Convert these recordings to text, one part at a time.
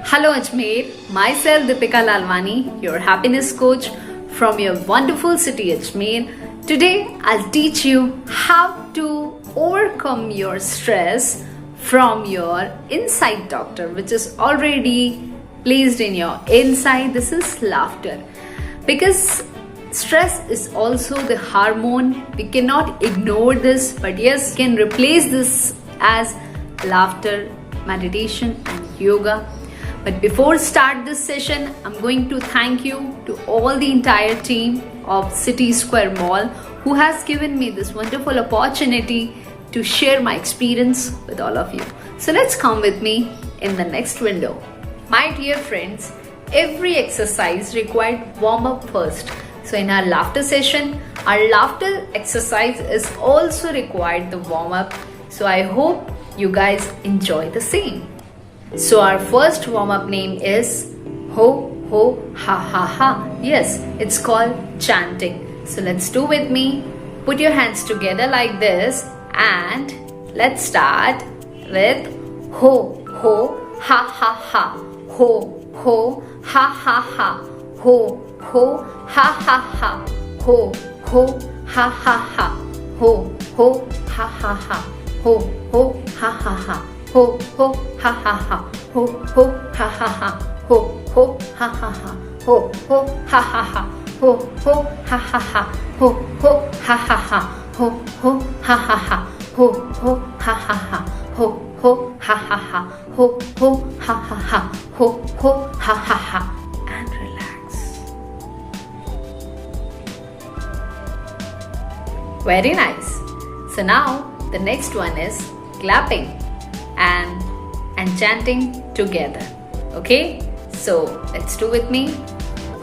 Hello Ajmer, myself Deepika Lalwani, your happiness coach from your wonderful city Ajmer. Today I'll teach you how to overcome your stress from your inside doctor, which is already placed in your inside. This is laughter, because stress is also the hormone. We cannot ignore this, but yes, can replace this as laughter, meditation and yoga. But before start this session, I'm going to thank you to all the entire team of City Square Mall who has given me this wonderful opportunity to share my experience with all of you. So let's come with me in the next window. My dear friends, every exercise required warm up first. So in our laughter session, our laughter exercise is also required the warm up. So I hope you guys enjoy the same. So our first warm up name is ho ho ha ha ha. Yes, it's called chanting. So let's do with me. Put your hands together like this and let's start with ho ho ha ha ha. Ho ho ha ha ha. Ho ho ha ha ha. Ho ho ha ha ha. Ho ho ha ha ha. Ho ho ha ha ha. Ho ho ha ha ha. Ho ho ha ha ha. Ho ho ha ha ha. Ho ho ha ha ha. Ho ho ha ha ha. Ho ho ha ha ha. Ho ho ha ha ha. Ho ho ha ha ha. Ho ho ha ha ha. Ho ho ha ha ha. Ho ho ha ha ha. And relax. Very nice. So now the next one is clapping and chanting together. Okay? So let's do with me.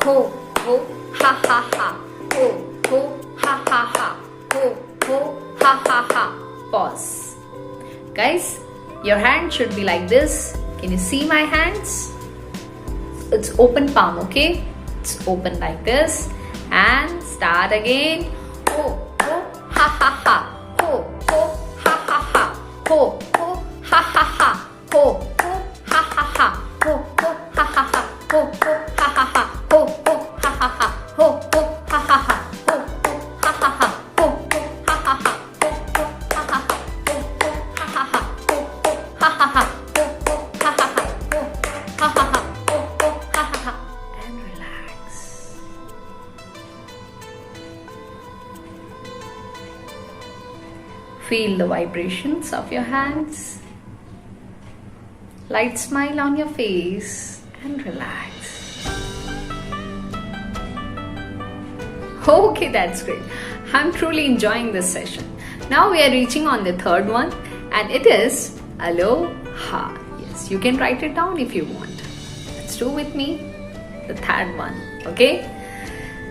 Ho ho ha ha ha. Ho ho ha ha ha. Ho ho ha ha ha. Pause. Guys, your hand should be like this. Can you see my hands? It's open palm, okay? It's open like this. And start again. Ho ho ha ha ha. Ho ho ha ha ha. Ho ho ha ha ha. Ho ho ha ha ha. Ho ho ha ha ha. Ho ho ha ha ha. Ho ho ha ha ha. Ho ho ha ha ha. Ho ho ha ha ha. Ho ho ha ha ha. Ho ho ha ha ha. Ho ho ha ha ha. Ho ho ha ha ha. Ho ho ha ha ha. Ho ha ha ha. Ho ho ha ha ha. And relax. Feel the vibrations of your hands. Light smile on your face and relax. Okay, that's great. I'm truly enjoying this session. Now we are reaching on the third one, and it is aloha. Yes, you can write it down if you want. Let's do with me the third one. Okay?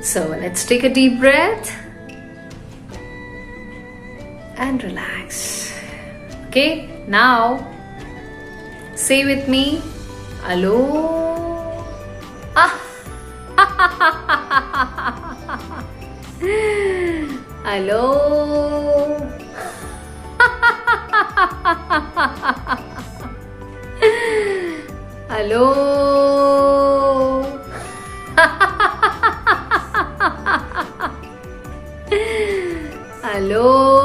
So let's take a deep breath and relax. Okay? Now say with me, alo. Alo. Alo. Alo.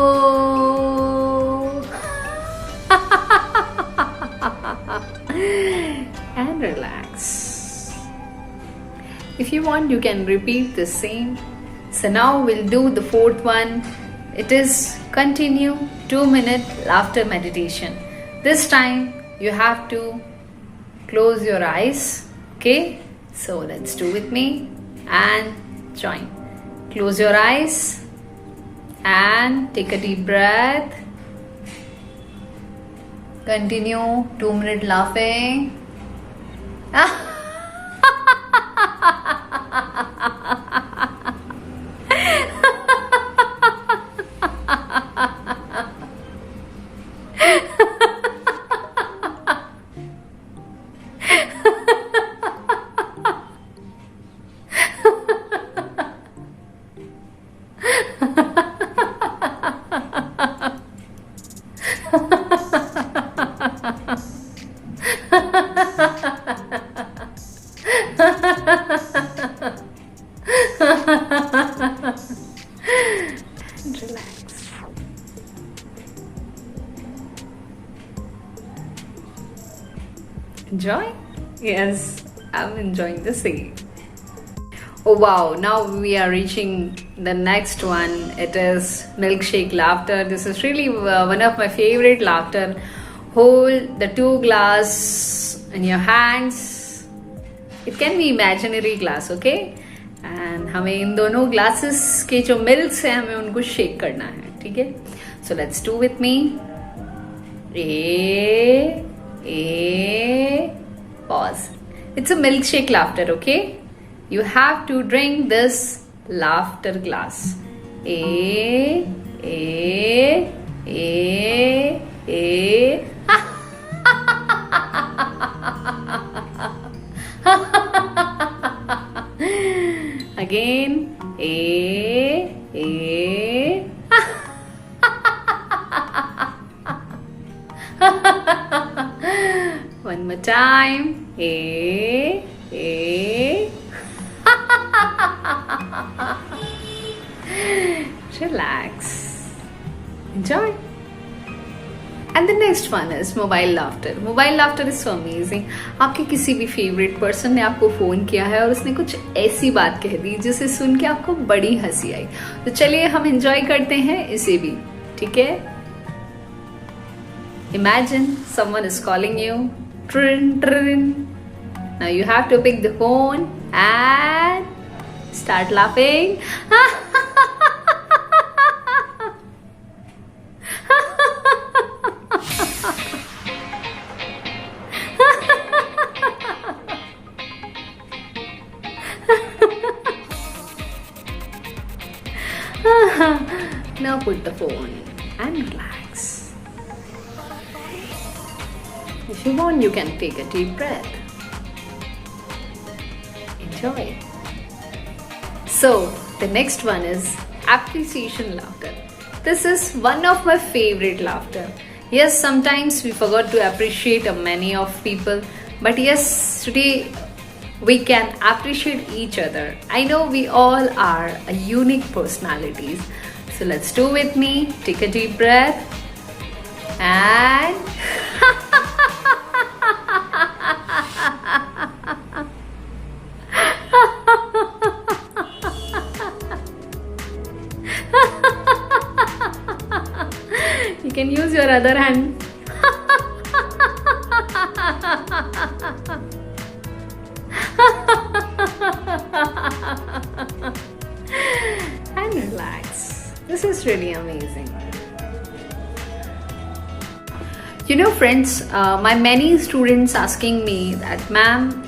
And relax. If you want, you can repeat the same. So now we'll do the fourth one. It is continue 2-minute laughter meditation. This time you have to close your eyes. Okay? So let's do with me and join. Close your eyes and take a deep breath. Continue 2-minute laughing. Enjoy? Yes, I'm enjoying the same. Oh wow, now we are reaching the next one. It is milkshake laughter. This is really one of my favorite laughter. Hold the two glass in your hands. It can be imaginary glass, okay? And हमें इन दोनों glasses के जो milks हैं हमें उनको shake करना है, ठीक है? So let's do with me. Pause. It's a milkshake laughter, okay? You have to drink this laughter glass. Again. One more time. Relax. Enjoy. And the next one is mobile laughter. Mobile laughter is so amazing. आपके किसी भी favourite person ने आपको phone किया है और उसने कुछ ऐसी बात कह दी जिसे सुन के आपको बड़ी हंसी आई, तो चलिए हम एंजॉय करते हैं इसे भी, ठीक है? Imagine someone is calling you. Trin, trin. Now you have to pick the phone and start laughing. Now put the phone and relax. If you want, you can take a deep breath. Enjoy. So, the next one is appreciation laughter. This is one of my favorite laughter. Yes, sometimes we forgot to appreciate many of people, but yes, today we can appreciate each other. I know we all are a unique personalities. So let's do with me. Take a deep breath and you can use your other hand. And relax. This is really amazing. You know, friends, my many students asking me that, ma'am,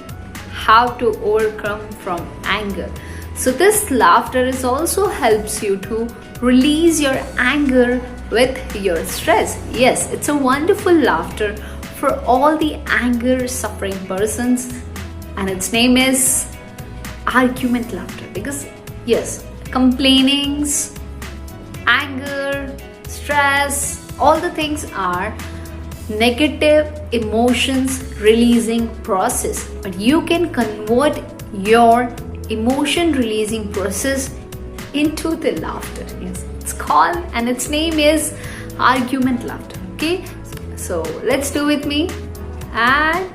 how to overcome from anger. So this laughter is also helps you to release your anger with your stress. Yes, it's a wonderful laughter for all the anger suffering persons, and its name is argument laughter. Because yes, complainings, anger, stress, all the things are negative emotions releasing process, but you can convert your emotion releasing process into the laughter. Yes, it's called, and its name is argument laughter. Okay, so let's do with me and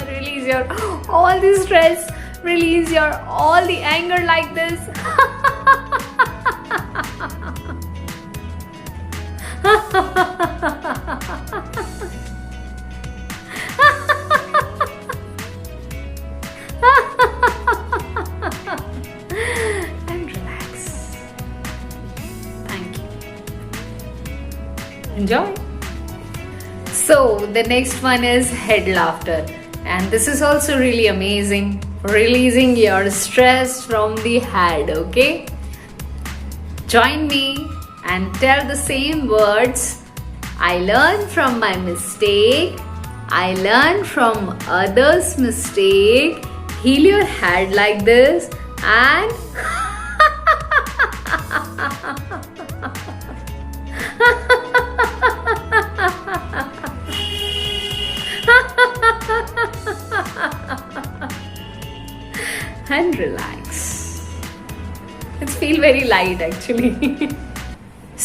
release your all the stress, release your all the anger like this. And relax. Thank you. Enjoy. So the next one is head laughter, and this is also really amazing, releasing your stress from the head. Okay, join me and tell the same words. I learn from my mistake. I learn from others' mistake. Heal your head like this and and relax. It's feel very light actually.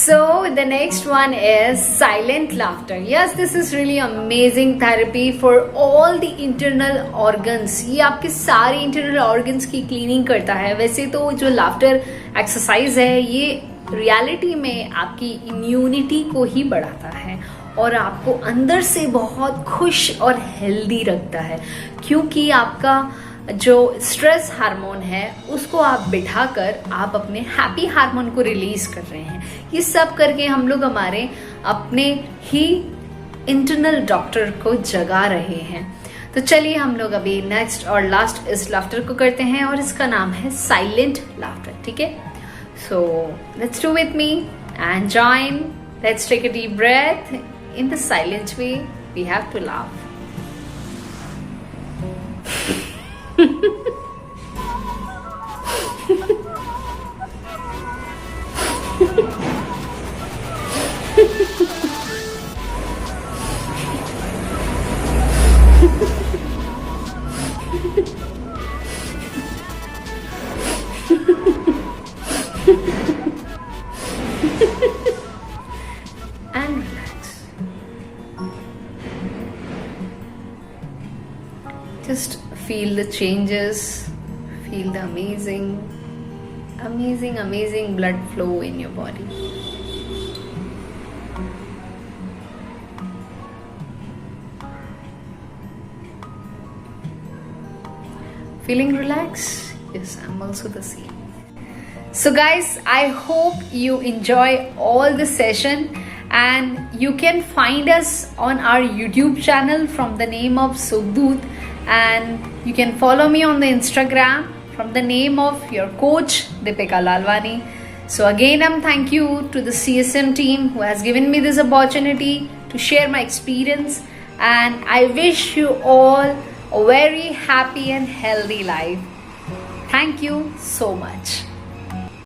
So the next one is silent laughter. Yes, this is really amazing therapy for all the internal organs. ये आपके सारे internal organs की cleaning करता है. वैसे तो जो laughter exercise है ये रियलिटी में आपकी इम्यूनिटी को ही बढ़ाता है और आपको अंदर से बहुत खुश और हेल्दी रखता है, क्योंकि आपका जो स्ट्रेस हार्मोन है उसको आप बिठाकर आप अपने हैप्पी हार्मोन को रिलीज कर रहे हैं. ये सब करके हम लोग हमारे अपने ही इंटरनल डॉक्टर को जगा रहे हैं. तो चलिए हम लोग अभी नेक्स्ट और लास्ट इस लाफ्टर को करते हैं और इसका नाम है साइलेंट लाफ्टर. ठीक है, so let's do with me and join. Let's take a deep breath. In the silent way, we have to laugh. And relax. Just feel the changes, feel the amazing blood flow in your body. Feeling relaxed? Yes, I'm also the same. So guys, I hope you enjoy all the session, and you can find us on our YouTube channel from the name of Sukhdut, and you can follow me on the Instagram from the name of your coach Deepika Lalwani. So again, thank you to the CSM team who has given me this opportunity to share my experience, and I wish you all a very happy and healthy life. Thank you so much.